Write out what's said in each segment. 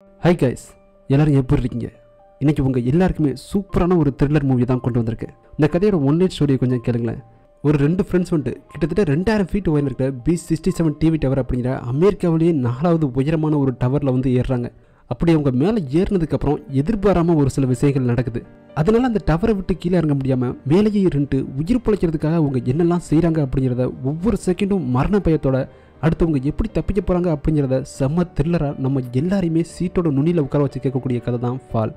Hi guys, எல்லோரும் எப்படி இருக்கீங்க? இன்றைக்கி உங்கள் எல்லாருக்குமே சூப்பரான ஒரு த்ரில்லர் மூவி தான் கொண்டு வந்திருக்கு. இந்த கதையோட ஒன்லைன் ஸ்டோரியை கொஞ்சம் கேளுங்களேன். ஒரு 2 ஃப்ரெண்ட்ஸ் வந்துட்டு கிட்டத்தட்ட 2000 ஃபீட் உயரம் இருக்கிற B67 டிவி டவர் அப்படிங்கிற அமெரிக்காவிலேயே 4வது உயரமான ஒரு டவரில் வந்து ஏறுறாங்க. அப்படி அவங்க மேலே ஏறினதுக்கப்புறம் எதிர்பாராமல் ஒரு சில விஷயங்கள் நடக்குது. அதனால அந்த டவரை விட்டு கீழே இறங்க முடியாமல் மேலேயே இருந்துட்டு உயிர் பிழைக்கிறதுக்காக அவங்க என்னெல்லாம் செய்கிறாங்க அப்படிங்கிறத ஒவ்வொரு செகண்டும் மரண பயத்தோட அடுத்தவங்க எப்படி தப்பிக்க போகிறாங்க அப்படிங்கிறத செம்ம த்ரில்லராக நம்ம எல்லாரையுமே சீட்டோட நுனியில் உட்கார வச்சு கேட்கக்கூடிய கதை தான் ஃபால்.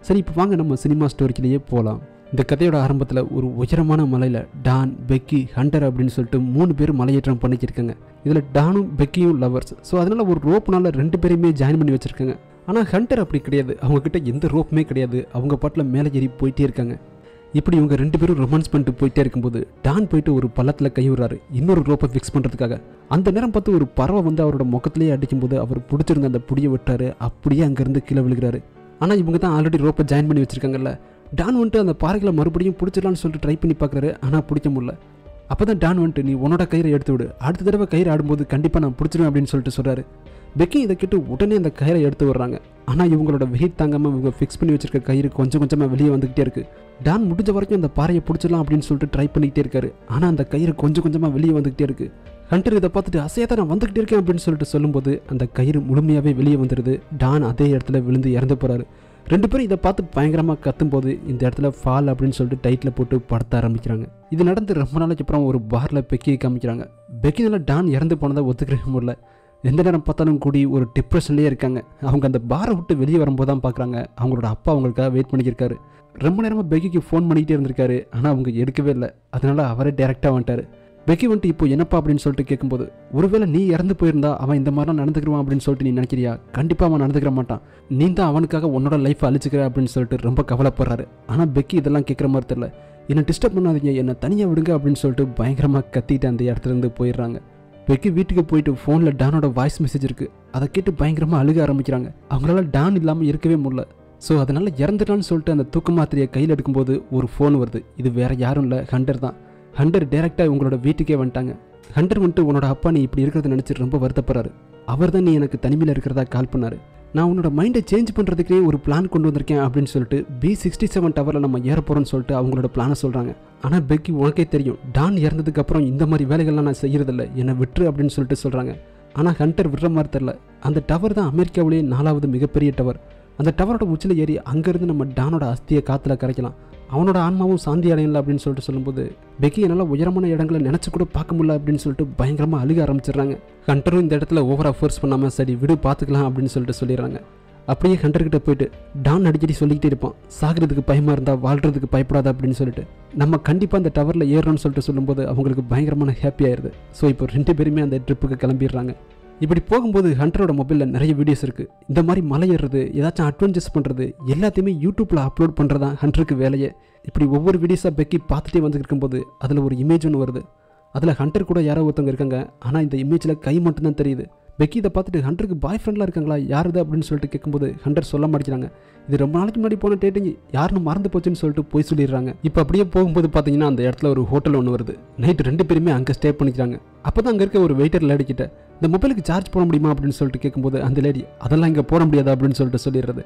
சரி, இப்போ வாங்க நம்ம சினிமா ஸ்டோரிக்கிலேயே போகலாம். இந்த கதையோட ஆரம்பத்தில் ஒரு உயரமான மலையில் டான், பெக்கி, ஹண்டர் அப்படின்னு சொல்லிட்டு 3 பேர் மலையேற்றம் பண்ணிக்கிருக்காங்க. இதில் டானும் பெக்கியும் லவர்ஸ். ஸோ அதனால் ஒரு ரோப்னால 2 பேரையுமே ஜாயின் பண்ணி வச்சுருக்காங்க. ஆனால் ஹண்டர் அப்படி கிடையாது. அவங்கக்கிட்ட எந்த ரோப்புமே கிடையாது. அவங்க பாட்டில் மேலே ஏறி போயிட்டே இருக்காங்க. இப்படி இவங்க 2 பேரும் ரொமான்ஸ் பண்ணிட்டு போயிட்டே இருக்கும்போது டான் போயிட்டு ஒரு பள்ளத்தில் கை விடுறாரு இன்னொரு ரோப்பை ஃபிக்ஸ் பண்ணுறதுக்காக. அந்த நேரம் பார்த்து ஒரு பறவை வந்து அவரோட முகத்திலேயே அடிக்கும்போது அவர் பிடிச்சிருந்த அந்த புடியை விட்டாரு. அப்படியே அங்கேருந்து கீழே விழுகிறாரு. ஆனால் இவங்க தான் ஆல்ரெடி ரோப்பை ஜாயின் பண்ணி வச்சுருக்காங்கல்ல. டான் வந்துட்டு அந்த பாறைகளை மறுபடியும் பிடிச்சிடலான்னு சொல்லிட்டு ட்ரை பண்ணி பார்க்குறாரு. ஆனால் பிடிக்க முடியல. அப்போ தான் டான் வந்துட்டு நீ உன்னோட கயிறை எடுத்து விடு, அடுத்த தடவை கயிறு ஆடும்போது கண்டிப்பாக நான் பிடிச்சிடுவேன் அப்படின்னு சொல்லிட்டு சொல்கிறாரு. பெக்கி இதை கேட்டு உடனே அந்த கயிறை எடுத்து விடுறாங்க. ஆனால் இவங்களோட வெயிட் தாங்காமல் இவங்க ஃபிக்ஸ் பண்ணி வச்சிருக்க கயிறு கொஞ்சம் கொஞ்சமாக வெளியே வந்துக்கிட்டே இருக்குது. டான் முடிஞ்ச வரைக்கும் அந்த பாறையை பிடிச்சிடலாம் அப்படின்னு சொல்லிட்டு ட்ரை பண்ணிக்கிட்டே இருக்காரு. ஆனால் அந்த கயிறு கொஞ்சம் கொஞ்சமாக வெளியே வந்துக்கிட்டே இருக்குது. ஹண்டர் இதை பார்த்துட்டு அசையாதான் நான் வந்துக்கிட்டே இருக்கேன் அப்படின்னு சொல்லிட்டு சொல்லும்போது அந்த கயிறு முழுமையாகவே வெளியே வந்துடுது. டான் அதே இடத்துல விழுந்து இறந்து போகிறாரு. 2 பேரும் இதை பார்த்து பயங்கரமாக கத்தும்போது இந்த இடத்துல ஃபால் அப்படின்னு சொல்லிட்டு டைட்டில் போட்டு படத்த ஆரம்பிக்கிறாங்க. இது நடந்து ரொம்ப நாளைக்கு அப்புறம் ஒரு பாரில் பெக்கியை காமிக்கிறாங்க. பெக்கினால டான் இறந்து போனதை ஒத்துக்கவே முடியல. எந்த நேரம் பார்த்தாலும் கூடி ஒரு டிப்ரெஷன்லேயே இருக்காங்க. அவங்க அந்த பாரை விட்டு வெளியே வரும்போது தான் பார்க்குறாங்க அவங்களோட அப்பா அவங்களுக்காக வெயிட் பண்ணிக்கிருக்காரு. ரொம்ப நேரமாக பெக்கிக்கு ஃபோன் பண்ணிக்கிட்டே இருந்திருக்காரு. ஆனால் அவங்க எடுக்கவே இல்லை. அதனால அவரே டேரெக்டாக வந்துட்டார். பெக்கி வந்துட்டு இப்போ என்னப்பா அப்படின்னு சொல்லிட்டு கேட்கும்போது, ஒருவேளை நீ இறந்து போயிருந்தா அவன் இந்த மாதிரிலாம் நடந்துக்கிடுவான் அப்படின்னு சொல்லிட்டு நீ நினைக்கிறியா? கண்டிப்பாக அவன் நடந்துக்கிற மாட்டான். நீ தான் அவனுக்காக உன்னோட லைஃப்பை அழிச்சிக்கிற அப்படின்னு சொல்லிட்டு ரொம்ப கவலைப்படுறாரு. ஆனால் பெக்கி இதெல்லாம் கேட்குற மாதிரி தெரியல. என்னை டிஸ்டர்ப் பண்ணாதீங்க, என்னை தனியாக விடுங்க அப்படின்னு சொல்லிட்டு பயங்கரமாக கத்திட்டு அந்த இடத்துலேருந்து போயிடுறாங்க. பெக்கி வீட்டுக்கு போயிட்டு ஃபோனில் டானோட வாய்ஸ் மெசேஜ் இருக்குது. அதை கேட்டு பயங்கரமாக அழுக ஆரம்பிக்கிறாங்க. அவங்களால டான் இல்லாமல் இருக்கவே முடியல. ஸோ அதனால் இறந்துட்டான்னு சொல்லிட்டு அந்த தூக்க மாத்திரையை கையில் எடுக்கும்போது ஒரு ஃபோன் வருது. இது வேறு யாரும் இல்லை, ஹண்டர் தான். ஹண்டர் டேரெக்டாக உங்களோட வீட்டுக்கே வந்துட்டாங்க. ஹண்டர் வந்துட்டு உன்னோட அப்பா நீ இப்படி இருக்கிறத நினச்சி ரொம்ப வருத்தப்படுறாரு. அவர் தான் நீ எனக்கு தனிமையில் இருக்கிறதா கால் பண்ணார். நான் உன்னோட மைண்டை சேஞ்ச் பண்ணுறதுக்கே ஒரு பிளான் கொண்டு வந்திருக்கேன் அப்படின்னு சொல்லிட்டு B67 டவரில் நம்ம ஏற போகிறோன்னு சொல்லிட்டு அவங்களோட பிளானை சொல்கிறாங்க. ஆனால் பெக்கி உனக்கே தெரியும் டான் இறந்ததுக்கப்புறம் இந்த மாதிரி வேலைகள்லாம் நான் செய்கிறதில்ல, என்னை விட்டுரு அப்படின்னு சொல்லிட்டு சொல்கிறாங்க. ஆனால் ஹண்டர் விடுற மாதிரி தெரில. அந்த டவர் தான் அமெரிக்காவிலேயே 4வது மிகப்பெரிய டவர். அந்த டவரோட உச்சியில் ஏறி அங்கேருந்து நம்ம டானோட அஸ்தியை காற்றுல கரைக்கலாம், அவனோட ஆன்மாவும் சாந்தி அடையல அப்படின்னு சொல்லிட்டு சொல்லும்போது பெக்கி என்னால் உயரமான இடங்களை நினச்சி கூட பார்க்க முடியல அப்படின்னு சொல்லிட்டு பயங்கரமாக அழுக ஆரம்பிச்சிடுறாங்க. ஹண்டரும் இந்த இடத்துல ஓவராக ஃபோர்ஸ் பண்ணாமல் சரி விடு பார்த்துக்கலாம் அப்படின்னு சொல்லிட்டு சொல்லிடுறாங்க. அப்படியே ஹண்டர்கிட்ட போயிட்டு டான் அடிக்கடி சொல்லிக்கிட்டே இருப்பான், சாகிறதுக்கு பயமாக இருந்தால் வாழ்கிறதுக்கு பயப்படாத அப்படின்னு சொல்லிட்டு நம்ம கண்டிப்பாக அந்த டவரில் ஏறணும்னு சொல்லிட்டு சொல்லும்போது அவங்களுக்கு பயங்கரமான ஹாப்பி ஆயிடுது. ஸோ இப்போ 2 பேருமே அந்த ட்ரிப்புக்கு கிளம்பிடுறாங்க. இப்படி போகும்போது ஹண்டரோட மொபைலில் நிறைய வீடியோஸ் இருக்குது. இந்த மாதிரி மலை ஏறுறது, ஏதாச்சும் அட்வென்ச்சர்ஸ் பண்ணுறது எல்லாத்தையுமே யூடியூப்பில் அப்லோட் பண்ணுறதான் ஹண்டருக்கு வேலையே. இப்படி ஒவ்வொரு வீடியோஸாக பெக்கி பார்த்துட்டே வந்துட்டு இருக்கும்போது அதில் ஒரு இமேஜ் ஒன்று வருது. அதில் ஹண்டர் கூட யாரோ ஒருத்தவங்க இருக்காங்க. ஆனால் இந்த இமேஜில் கை மட்டும்தான் தெரியுது. பெக்கி இதை பார்த்துட்டு ஹண்டருக்கு பாய் ஃப்ரெண்ட்லாம் இருக்காங்களா, யாருது அப்படின்னு சொல்லிட்டு கேட்கும்போது ஹண்டர் சொல்ல மாட்டேங்கிறாங்க. இது ரொம்ப நாளைக்கு முன்னாடி போன டேட்டிங், யாருன்னு மறந்து போச்சுன்னு சொல்லிட்டு போய் சொல்லிடுறாங்க. இப்போ அப்படியே போகும்போது பார்த்தீங்கன்னா அந்த இடத்துல ஒரு ஹோட்டல் ஒன்று வருது. நைட்டு 2 பேருமே அங்கே ஸ்டே பண்ணிக்கிறாங்க. அப்போ தான் அங்கே இருக்க ஒரு வெயிட்டர் லேடிக்கிட்ட இந்த மொபைலுக்கு சார்ஜ் போட முடியுமா அப்படின்னு சொல்லிட்டு கேட்கும்போது அந்த லேடி அதெல்லாம் இங்கே போட முடியாது அப்படின்னு சொல்லிட்டு சொல்லிடுறது.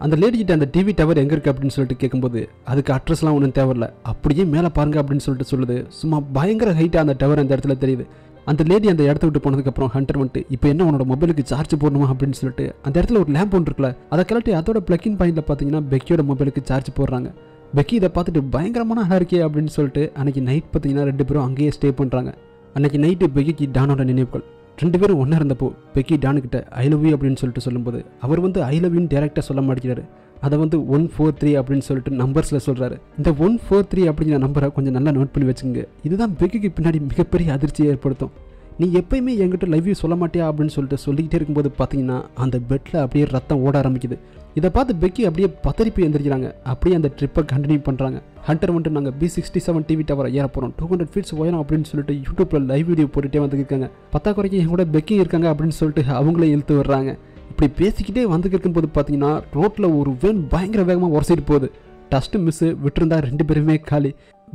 அந்த லேடிக்கிட்ட அந்த டிவி டவர் எங்கே இருக்குது அப்படின்னு சொல்லிட்டு கேட்கும்போது அதுக்கு அட்ரஸ்லாம் ஒன்றும் தேவையில்லை, அப்படியே மேலே பாருங்க அப்படின்னு சொல்லிட்டு சொல்லுது. சும்மா பயங்கர ஹைட்டாக அந்த டவர் அந்த இடத்துல தெரியுது. அந்த லேடி அந்த இடத்த விட்டு போனதுக்கப்புறம் ஹண்டர் வந்துட்டு இப்போ என்ன உன்னோட மொபைலுக்கு சார்ஜ் போடணுமா அப்படின்னு சொல்லிட்டு அந்த இடத்துல ஒரு லேம்ப் ஒன்று இருக்குல்ல, அதை கலட்டி அதோட பிளக்கின் பாயிண்டில் பார்த்தீங்கன்னா பெக்கியோட மொபைலுக்கு சார்ஜ் போடுறாங்க. பெக்கி இதை பார்த்துட்டு பயங்கரமான அழகா இருக்கே அப்படின்னு சொல்லிட்டு அன்றைக்கி நைட் பார்த்தீங்கன்னா 2 பேரும் அங்கேயே ஸ்டே பண்ணுறாங்க. அன்றைக்கி நைட்டு பெக்கிக்கு டானோட நினைவுகள். 2 பேரும் ஒன்றா இருந்தப்போ பெக்கி டானுக்கிட்ட ஐ லவ் யூ அப்படின்னு சொல்லிட்டு சொல்லும்போது அவர் வந்து ஐ லவ் யூன்னு டேரெக்டாக சொல்ல மாட்டேங்கிறாரு. அதை வந்து 143 அப்படின்னு சொல்லிட்டு நம்பர்ஸில் சொல்கிறாரு. இந்த 143 அப்படிங்கிற நம்பரை கொஞ்சம் நல்லா நோட் பண்ணி வச்சுங்க. இதுதான் பெக்கிக்கு பின்னாடி மிகப்பெரிய அதிர்ச்சியை ஏற்படுத்தும். நீ எப்பயுமே என்கிட்ட லவ் யூ சொல்ல மாட்டியா அப்படின்னு சொல்லிட்டு சொல்லிக்கிட்டே இருக்கும்போது பார்த்தீங்கன்னா அந்த பெட்டில் அப்படியே ரத்தம் ஓட ஆரம்பிக்குது. இதை பார்த்து பெக்கி அப்படியே பதறிப்பு எழுந்திரிக்கிறாங்க. அப்படியே அந்த ட்ரிப்பை கண்டினியூ பண்ணுறாங்க. ஹண்டர் வந்துட்டு நாங்கள் B67 டிவி டவரை ஏற போகிறோம், 200 ஃபீட்ஸ் உயரம் அப்படின்னு சொல்லிட்டு யூடியூப்பில் லைவ் வீடியோ போட்டுகிட்டே வந்துருக்காங்க. பத்தாக்குறைக்கு என் கூட பெக்கி இருக்காங்க அப்படின்னு சொல்லிட்டு அவங்களே இழுத்து வர்றாங்க. இப்படி பேசிக்கிட்டே வந்துட்டு இருக்கும்போது பார்த்தீங்கன்னா ரோட்டில் ஒரு வேன் பயங்கர வேகமாக உரசிட்டு போகுது. டஸ்ட்டு மிஸ்ஸு விட்டுருந்தா 2 பேருமே காலி.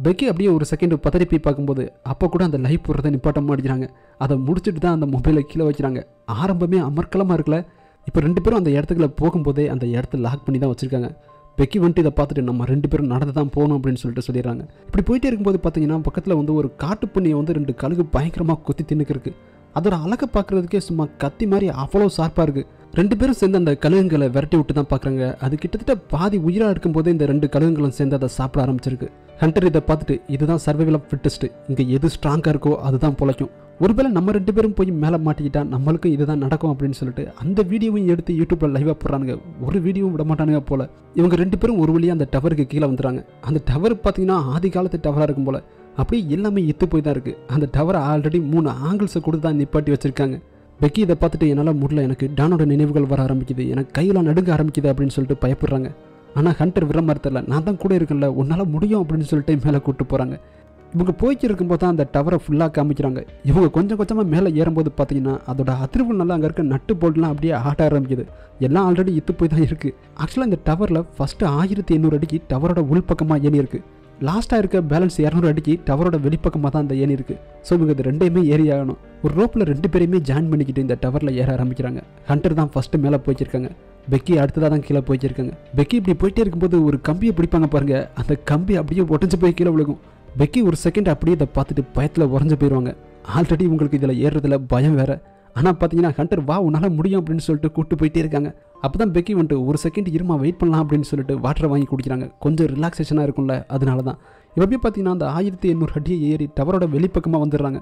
பெக்கி அப்படியே ஒரு செகண்ட் பதறிப்பி பார்க்கும்போது அப்போ கூட அந்த லைவ் போடுறதை நிப்பாட்ட மாட்டேங்கிறாங்க. அதை முடிச்சுட்டு தான் அந்த மொபைலை கீழே வைக்கிறாங்க. ஆரம்பமே அமர்க்கலமாக இருக்கல. இப்போ 2 பேரும் அந்த இடத்துக்குள்ள போகும்போதே அந்த இடத்த லாக் பண்ணி தான் வச்சுருக்காங்க. பெக்கி வந்துட்டு இதை பார்த்துட்டு நம்ம 2 பேரும் நடந்து தான் போகணும் அப்படின்னு சொல்லிட்டு சொல்லிடுறாங்க. இப்படி போயிட்டே இருக்கும்போது பார்த்தீங்கன்னா பக்கத்தில் வந்து ஒரு காட்டுப்பண்ணியை வந்து 2 கழுகு பயங்கரமாக கொத்தி தின்னுக்கு. அதோட அழகை பார்க்குறதுக்கே சும்மா கத்தி மாதிரி அவ்வளோ ஷார்ப்பாக இருக்குது. 2 பேரும் சேர்ந்து அந்த கழுகுங்களை விரட்டி விட்டு தான் பார்க்குறாங்க. அது கிட்டத்தட்ட பாதி உயிராக இருக்கும்போதே இந்த 2 கழுகுங்களும் சேர்ந்து அதை சாப்பிட ஆரம்பிச்சிருக்கு. ஹண்டர் இதை பார்த்துட்டு இதுதான் சர்வைவல் ஆஃப் ஃபிட்டஸ்ட், இங்கே எது ஸ்ட்ராங்காக இருக்கோ அதுதான் பொழைக்கும், ஒருவேளை நம்ம 2 பேரும் போய் மேலே மாட்டிக்கிட்டா நம்மளுக்கும் இதுதான் நடக்கும் அப்படின்னு சொல்லிட்டு அந்த வீடியோவும் எடுத்து யூடியூப்பில் லைவாக போடுறானுங்க. ஒரு வீடியோவும் விட மாட்டானுங்க போல். இவங்க 2 பேரும் ஒரு வழியாக அந்த டவருக்கு கீழே வந்துடுறாங்க. அந்த டவர் பார்த்தீங்கன்னா ஆதி காலத்து டவராக இருக்கும் போல். அப்படியே எல்லாமே எத்து போய் தான் இருக்குது. அந்த டவரை ஆல்ரெடி 3 ஆங்கிள்ஸை கொடுத்து தான் நிப்பாட்டி வச்சுருக்காங்க. பெக்கி இதை பார்த்துட்டு என்னால் முடியல, எனக்கு டானோட நினைவுகள் வர ஆரம்பிக்குது, எனக்கு கையெல்லாம் நடுங்க ஆரம்பிக்குது அப்படின்னு சொல்லிட்டு பயப்படுறாங்க. ஆனால் ஹண்டர் விட மாதிரி தெரியல, நான் தான் கூட இருக்கேன்ல, உன்னால் முடியும் அப்படின்னு சொல்லிட்டு மேலே கூப்பிட்டு போகிறாங்க. இவங்க போய்க்கு இருக்கும்போது தான் அந்த டவரை ஃபுல்லாக காமிக்கிறாங்க. இவங்க கொஞ்சம் கொஞ்சமாக மேலே ஏறும்போது பார்த்தீங்கன்னா அதோட அதிர்வு நல்லா அங்கே இருக்க நட்டு போல்ட்லாம் அப்படியே ஆட்ட ஆரம்பிக்குது. எல்லாம் ஆல்ரெடி இத்து போய் தான் இருக்குது. ஆக்சுவலாக இந்த டவரில் ஃபஸ்ட்டு 1800 அடிக்கு டவரோட உள்பக்கமாக ஏறி இருக்குது. லாஸ்ட்டாக இருக்க பேலன்ஸ் 200 அடிக்கு டவரோட வெளிப்பக்கமாக தான் அந்த ஏணி இருக்குது. ஸோ இவங்க இது 2யுமே ஏறி ஆகணும். ஒரு ரோப்பில் 2 பேரையுமே ஜாயின் பண்ணிக்கிட்டு இந்த டவரில் ஏற ஆரம்பிக்கிறாங்க. ஹண்டர் தான் ஃபஸ்ட்டு மேலே போய்ச்சிருக்காங்க. பெக்கி அடுத்ததாக தான் கீழே போய்ச்சிருக்காங்க. பெக்கி இப்படி போயிட்டே இருக்கும்போது ஒரு கம்பியை பிடிப்பாங்க பாருங்கள், அந்த கம்பி அப்படியே உடஞ்சி போய் கீழே விழுகும். பெக்கி ஒரு செகண்ட் அப்படியே இதை பார்த்துட்டு பயத்தில் உறைஞ்சு போயிடுவாங்க. ஆல்ரெடி உங்களுக்கு இதில் ஏறுறதுல பயம் வேறு. ஆனால் பார்த்தீங்கன்னா ஹண்டர் வா உன்னால் முடியும் அப்படின்னு சொல்லிட்டு கூப்பிட்டு போயிட்டே இருக்காங்க. அப்போ தான் பெக்கி வந்துட்டு ஒரு செகண்ட் இருமா வெயிட் பண்ணலாம் அப்படின்னு சொல்லிட்டு வாட்டரை வாங்கி குடிக்கிறாங்க. கொஞ்சம் ரிலாக்ஸேஷனாக இருக்கும்ல, அதனால தான். இப்போ பார்த்தீங்கன்னா அந்த 1800 அடியை ஏறி டவரோட வெளிப்பக்கமாக வந்துடுறாங்க.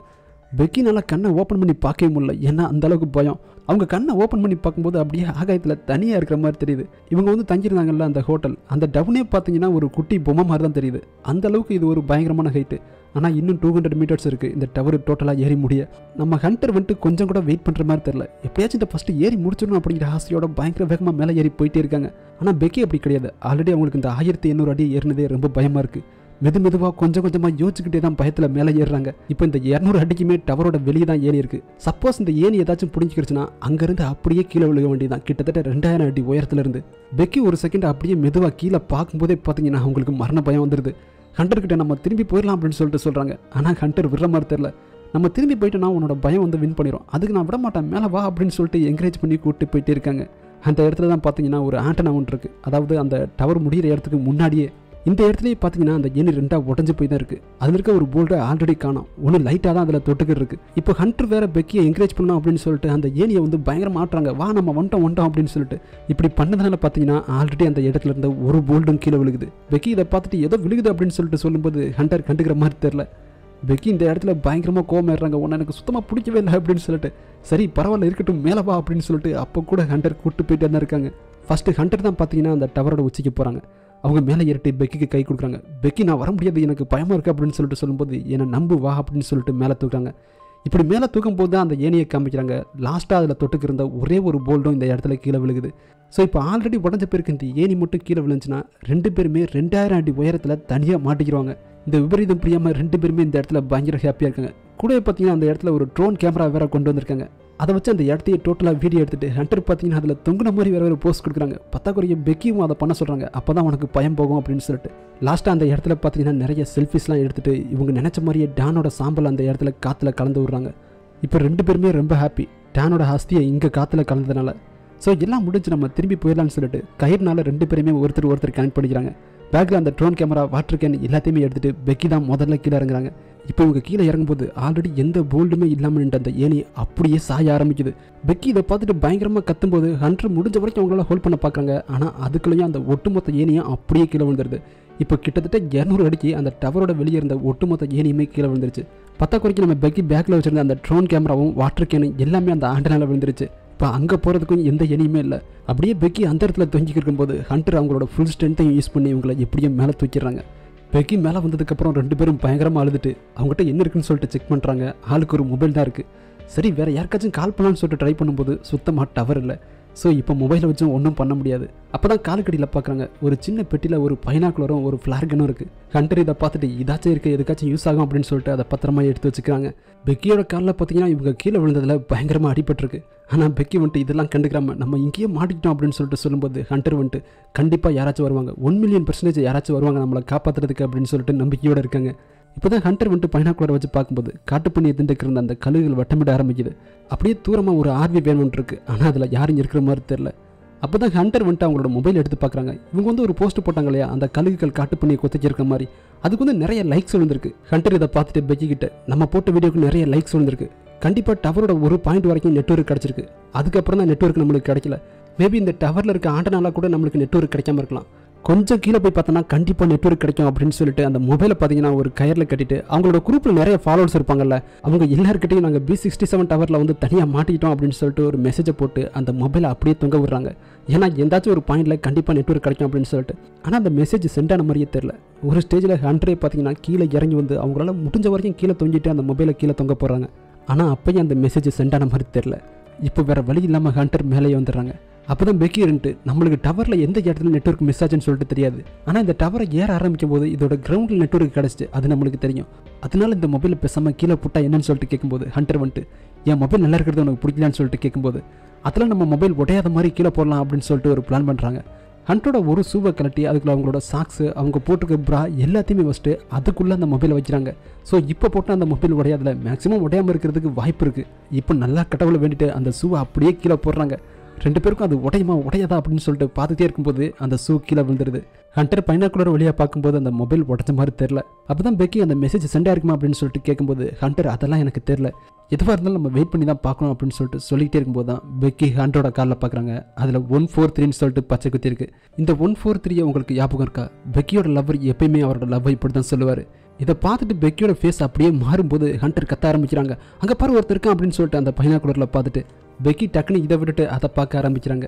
பெக்கி நல்லா கண்ணை ஓப்பன் பண்ணி பார்க்கவே முடியல, ஏன்னா அந்தளவுக்கு பயம். அவங்க கண்ணை ஓப்பன் பண்ணி பார்க்கும்போது அப்படியே ஆகாயத்தில் தனியாக இருக்கிற மாதிரி தெரியுது. இவங்க வந்து தங்கியிருந்தாங்கல்ல அந்த ஹோட்டல், அந்த டவுனே பார்த்தீங்கன்னா ஒரு குட்டி பொம்மை மாதிரி தான் தெரியுது. அந்தளவுக்கு இது ஒரு பயங்கரமான ஹைட்டு. ஆனால் இன்னும் 200 மீட்டர்ஸ் இருக்குது இந்த டவர் டோட்டலாக ஏறி முடிய. நம்ம ஹண்டர் வந்துட்டு கொஞ்சம் கூட வெயிட் பண்ணுற மாதிரி தெரில, எப்படியாச்சும் இந்த ஃபஸ்ட்டு ஏறி முடிச்சிடணும் அப்படிங்கிற ஆசையோட பயங்கர வேகமாக மேலே ஏறி போயிட்டே இருக்காங்க. ஆனால் பெக்கி அப்படி கிடையாது. ஆல்ரெடி அவங்களுக்கு இந்த 1800 அடி ஏறினதே ரொம்ப பயமாக இருக்குது. மெதுவாக கொஞ்சம் கொஞ்சமாக யோசிச்சுக்கிட்டே தான் பயத்தில் மேலே ஏறுறாங்க. இப்போ இந்த 200 அடிக்குமே டவரோட வெளியே தான் ஏணி இருக்குது. சப்போஸ் இந்த ஏணி ஏதாச்சும் பிடிச்சிக்கிடுச்சுன்னா அங்கேருந்து அப்படியே கீழே விழுக வேண்டியதான், கிட்டத்தட்ட 2000 அடி உயரத்துலேருந்து. பெக்கி ஒரு செகண்ட் அப்படியே மெதுவாக கீழே பார்க்கும்போதே பார்த்தீங்கன்னா அவங்களுக்கு மரண பயம் வந்துடுது. ஹண்டர்கிட்ட நம்ம திரும்பி போயிடலாம் அப்படின்னு சொல்லிட்டு சொல்கிறாங்க. ஆனால் ஹண்டர் விடுற மாதிரி தெரில. நம்ம திரும்பி போயிட்டோன்னா உன்னோட பயம் வந்து வின் பண்ணிடும், அதுக்கு நான் விட மாட்டேன், மேலே வா அப்படின்னு சொல்லிட்டு என்கரேஜ் பண்ணி கூப்பிட்டு போயிட்டே இருக்காங்க. அந்த இடத்துல தான் பார்த்தீங்கன்னா ஒரு ஆண்டனா ஒன்று இருக்குது. அதாவது அந்த டவர் முடிகிற இடத்துக்கு முன்னாடியே இந்த இடத்துலையே பார்த்தீங்கன்னா அந்த ஏணி 2ஆக உடஞ்சி போய் தான் இருக்குது. அதில் இருக்க ஒரு போல்டை ஆல்ரெடி காணோம், ஒன்று லைட்டாக தான் அதில் தொட்டுக்கிட்டு இருக்குது. இப்போ ஹண்டர் வேறு பெக்கியை என்கரேஜ் பண்ணணும் அப்படின்னு சொல்லிட்டு அந்த ஏணியை வந்து பயங்கரமாக ஆட்டுறாங்க. வா நம்ம வந்துட்டோம் அப்படின்னு சொல்லிட்டு இப்படி பண்ணதுனால பார்த்தீங்கன்னா ஆல்ரெடி அந்த இடத்துல இருந்த ஒரு போல்டும் கீழே விழுகுது. பெக்கி இதை பார்த்துட்டு ஏதோ விழுகுது அப்படின்னு சொல்லிட்டு சொல்லும்போது ஹண்டர் கண்டுக்கிற மாதிரி தெரில. பெக்கி இந்த இடத்துல பயங்கரமாக கோவமாயிடுறாங்க, ஒன்று எனக்கு சுத்தமாக பிடிக்கவே இல்லை அப்படின்னு சொல்லிட்டு. சரி பரவாயில்ல இருக்கட்டும் மேலே வா அப்படின்னு சொல்லிட்டு அப்போ கூட ஹண்டர் கூப்பிட்டு போயிட்டு தான் இருக்காங்க. ஃபஸ்ட்டு ஹண்டர் தான் பார்த்தீங்கன்னா அந்த டவரோட உச்சிக்கு போகிறாங்க. அவங்க மேலே ஏறிட்டு பெக்கிக்கு கை கொடுக்குறாங்க. பெக்கி நான் வர முடியாது, எனக்கு பயமாக இருக்குது அப்படின்னு சொல்லிட்டு சொல்லும்போது என்னை நம்பு வா அப்படின்னு சொல்லிட்டு மேலே தூக்குறாங்க. இப்படி மேலே தூக்கும் போது தான் அந்த ஏணியை காமிக்கிறாங்க. லாஸ்ட்டாக அதில் தொட்டுக்கு இருந்த ஒரே ஒரு போல்டும் இந்த இடத்துல கீழே விழுகுது. ஸோ இப்போ ஆல்ரெடி உடஞ்ச பேருக்கு இந்த ஏணி மட்டும் கீழே விழுந்துச்சுன்னா 2 பேருமே 2000 அடி உயரத்தில் தனியாக மாட்டிக்கிறாங்க. இந்த விபரீதம் புரியாமல் 2 பேருமே இந்த இடத்துல பயங்கர ஹாப்பியாக இருக்காங்க. கூட பார்த்தீங்கன்னா அந்த இடத்துல ஒரு ட்ரோன் கேமரா வேறு கொண்டு வந்திருக்காங்க. அதை வச்சு அந்த இடத்தையே டோட்டலாக வீடியோ எடுத்துகிட்டு ஹண்டர் பார்த்தீங்கன்னா அதில் தொங்குன மாதிரி வேறு போஸ்ட் கொடுக்குறாங்க. பத்தாக்குறைய பெக்கியும் அதை பண்ண சொல்கிறாங்க, அப்போ தான் உனக்கு பயம் போகும் அப்படின்னு சொல்லிட்டு. லாஸ்ட்டாக அந்த இடத்துல பார்த்தீங்கன்னா நிறைய செல்ஃபிஸ்லாம் எடுத்துகிட்டு இவங்க நினச்ச மாதிரியே டானோட சாம்பல் அந்த இடத்துல காற்றுல கலந்து விட்றாங்க. இப்போ 2 பேருமே ரொம்ப ஹாப்பி, டானோட ஹஸ்தியை இங்கே காற்றுல கலந்ததுனால. ஸோ எல்லாம் முடிஞ்சு நம்ம திரும்பி போயிடலான்னு சொல்லிட்டு கயிறுனால 2 பேருமே ஒருத்தர் கனெக்ட் பண்ணிக்கிறாங்க. பேக்கில் அந்த ட்ரோன் கேமரா வாட்டர் கேன் எல்லாத்தையுமே எடுத்துகிட்டு பெக்கி தான் முதல்ல கீழே இறங்குறாங்க. இப்போ இவங்க கீழே இறங்கும்போது ஆல்ரெடி எந்த போல்டுமே இல்லாமல் நின்ற அந்த ஏணி அப்படியே சாய ஆரம்பிக்குது. பெக்கி இதை பார்த்துட்டு பயங்கரமாக கத்தும்போது ஹண்டர் முடிஞ்ச வரைக்கும் அவங்களால ஹோல்ட் பண்ண பார்க்குறாங்க. ஆனால் அதுக்குள்ளேயும் அந்த ஒட்டுமொத்த ஏணியும் அப்படியே கீழே விழுந்துருது. இப்போ கிட்டத்தட்ட 200 அடிக்கு அந்த டவரோட வெளியே இருந்த ஒட்டுமொத்த ஏணியுமே கீழே விழுந்துருச்சு. பத்தாக்குறைக்கு நம்ம பெக்கி பேக்கில் வச்சிருந்த அந்த ட்ரோன் கேமராவும் வாட்டர் கேனும் எல்லாமே அந்த ஆண்டனால விழுந்துருச்சு. இப்போ அங்கே போகிறதுக்கும் எந்த எண்ணியுமே இல்லை. அப்படியே பெக்கி அந்த இடத்துல தொங்கிக்கிட்டு இருக்கும்போது ஹண்டர் அவங்களோட ஃபுல் ஸ்ட்ரென்த்தையும் யூஸ் பண்ணி இவங்களை எப்படியும் மேலே தூக்கிடுறாங்க. பெக்கி மேலே வந்ததுக்கப்புறம் 2 பேரும் பயங்கரமாக அழுதுட்டு அவங்ககிட்ட என்ன இருக்குன்னு சொல்லிட்டு செக் பண்ணுறாங்க. ஆளுக்கு ஒரு மொபைல் தான் இருக்குது. சரி வேறு யாருக்காச்சும் கால் பண்ணலான்னு சொல்லிட்டு ட்ரை பண்ணும்போது சுத்தமாக டவர் இல்லை. ஸோ இப்போ மொபைலை வச்சும் ஒன்றும் பண்ண முடியாது. அப்போ தான் காலுக்கடியில் பார்க்குறாங்க ஒரு சின்ன பெட்டியில் ஒரு பைனாக்குலரும் ஒரு ஃப்ளார்கனும் இருக்குது. ஹண்டர் இதை பார்த்துட்டு இதாச்சும் இருக்குது, எதுக்காச்சும் யூஸ் ஆகும் அப்படின்னு சொல்லிட்டு அதை பத்திரமா எடுத்து வச்சுக்கிறாங்க. பெக்கியோட காலில் பார்த்தீங்கன்னா இவங்க கீழே விழுந்ததில் பயங்கரமாக அடிபட்டிருக்கு. ஆனால் பெக்கி வந்துட்டு இதெல்லாம் கண்டுக்கிறாம நம்ம இங்கேயே மாட்டிக்கிட்டோம் அப்படின்னு சொல்லிட்டு சொல்லும்போது ஹண்டர் வந்துட்டு கண்டிப்பாக யாராச்சும் வருவாங்க, 1 மில்லியன் % யாராச்சும் வருவாங்க நம்மளை காப்பாற்றுறதுக்கு அப்படின்னு சொல்லிட்டு நம்பிக்கையோடு இருக்காங்க. இப்போ தான் ஹண்டர் வந்துட்டு பைனாக்குலரை வச்சு பார்க்கும்போது காட்டுப்பண்ணி எதிர்ந்துக்கு இருந்த அந்த கழுகுகள் வட்டமிட ஆரம்பிக்குது. அப்படியே தூரமாக ஒரு ஆர்வி வேணும்னு இருக்கு, ஆனால் அதில் யாரும் இருக்கிற மாதிரி தெரில. அப்போ தான் ஹண்டர் வந்துட்டு அவங்களோட மொபைல் எடுத்து பார்க்குறாங்க. இவங்க வந்து ஒரு போஸ்ட் போட்டாங்க இல்லையா, அந்த கழுகுகள் காட்டுப்பண்ணியை கொத்திச்சு இருக்க மாதிரி. அதுக்கு வந்து நிறைய லைக்ஸ் விழுந்திருக்கு. ஹண்டர் இதை பார்த்துட்டு பெக்கி கிட்ட, நம்ம போட்ட வீடியோக்கு நிறைய லைக்ஸ் விழுந்திருக்கு, கண்டிப்பாக டவரோட ஒரு பாயிண்ட் வரைக்கும் நெட்வொர்க் கிடச்சிருக்கு, அதுக்கப்புறம் தான் நெட்வொர்க் நம்மளுக்கு கிடைக்கல, மேபி இந்த டவரில் இருக்க ஆண்டனால கூட நம்மளுக்கு நெட்வொர்க் கிடைக்காம இருக்கலாம், கொஞ்சம் கீழே போய் பார்த்தோன்னா கண்டிப்பாக நெட்வொர்க் கிடைக்கும் அப்படின்னு சொல்லிட்டு அந்த மொபைலை பார்த்தீங்கன்னா ஒரு கயரில் கட்டிட்டு அவங்களோட குரூப்பில் நிறைய ஃபாலோவர்ஸ் இருப்பாங்கல்ல, அவங்க எல்லாருக்கிட்டையும் நாங்கள் B67 டவரில் வந்து தனியாக மாட்டிக்கிட்டோம் அப்படின்னு சொல்லிட்டு ஒரு மெசேஜை போட்டு அந்த மொபைலை அப்படியே தொங்க விடுறாங்க. ஏன்னா எந்தாச்சும் ஒரு பாயிண்டில் கண்டிப்பாக நெட்வொர்க் கிடைக்கும் அப்படின்னு சொல்லிட்டு. ஆனால் அந்த மெசேஜ் சென்ட் ஆன மாதிரியே தெரில. ஒரு ஸ்டேஜில் ஹண்டரே பார்த்தீங்கன்னா கீழே இறங்கி வந்து அவங்களால முடிஞ்ச வரைக்கும் கீழே தொங்கிட்டு அந்த மொபைலை கீழே தொங்க போகிறாங்க. ஆனால் அப்பயும் அந்த மெசேஜ் சென்ட் ஆன மாதிரி தெரில. இப்போ வேறு வழி இல்லாமல் ஹண்டர் மேலேயே வந்துடுறாங்க. அப்போ தான் பெக்கி இருந்துட்டு நம்மளுக்கு டவரில் எந்த இடத்துல நெட்வொர்க் மிஸ் ஆச்சுன்னு சொல்லிட்டு தெரியாது, ஆனால் இந்த டவரை ஏற ஆரம்பிக்கும் போது இதோட கிரவுண்டில் நெட்வொர்க் கிடச்சிட்டு அது நம்மளுக்கு தெரியும். அதனால இந்த மொபைலை பேசாமல் கீழே போட்டா என்னன்னு சொல்லிட்டு கேட்கும்போது ஹண்டர் வந்துட்டு என் மொபைல் நல்லா இருக்கிறது உனக்கு பிடிக்கலான்னு சொல்லிட்டு கேட்கும்போது அதில் நம்ம மொபைல் உடையாத மாதிரி கீழே போடலாம் அப்படின்னு சொல்லிட்டு ஒரு பிளான் பண்ணுறாங்க. ஹண்டரோட ஒரு ஷூவை கலட்டி அதுக்குள்ள அவங்களோட சாக்ஸு அவங்க போட்டுருக்க ப்ரா எல்லாத்தையுமே வச்சுட்டு அதுக்குள்ளே அந்த மொபைலை வைக்கிறாங்க. ஸோ இப்போ போட்டால் அந்த மொபைல் உடையாதில்ல, மேக்ஸிமம் உடையாமல் இருக்கிறதுக்கு வாய்ப்பு இருக்குது. இப்போ நல்லா கடவுளை வேண்டிட்டு அந்த ஷூவை அப்படியே கீழே போடுறாங்க. ரெண்டு பேருக்கும் அது உடையாதா அப்படின்னு சொல்லிட்டு பார்த்துட்டே இருக்கும்போது அந்த ஷூ கீழே விழுந்துருது. ஹண்டர் பைனாக்குலர் வழியாக பார்க்கும்போது அந்த மொபைல் உடச்ச மாதிரி தெரில. அப்போ தான் பெக்கி அந்த மெசேஜ் சென்ட் ஆயிருக்குமா அப்படின்னு சொல்லிட்டு கேட்கும்போது ஹண்டர் அதெல்லாம் எனக்கு தெரில, எதுவாக இருந்தாலும் நம்ம வெயிட் பண்ணி தான் பார்க்கணும் அப்படின்னு சொல்லிட்டு சொல்லிகிட்டே இருக்கும்போது தான் பெக்கி ஹண்டரோட காலில் பார்க்குறாங்க. அதில் 143 சொல்லிட்டு பச்சை குத்தி இருக்கு. இந்த 143 உங்களுக்கு ஞாபகம் இருக்கா? பெக்கியோட லவ்வர் எப்பயுமே அவரோட லவ்வை இப்படி தான் சொல்லுவார். இதை பார்த்துட்டு பெக்கியோட ஃபேஸ் அப்படியே மாறும்போது ஹண்டர் கத்த ஆரம்பிக்கிறாங்க. அங்கே பாரு ஒருத்தர் இருக்கான் அப்படின்னு சொல்லிட்டு அந்த பைனாக்குலரில் பார்த்துட்டு பெக்கி டக்குன்னு இதை விட்டுட்டு அதை பார்க்க ஆரம்பிக்கிறாங்க.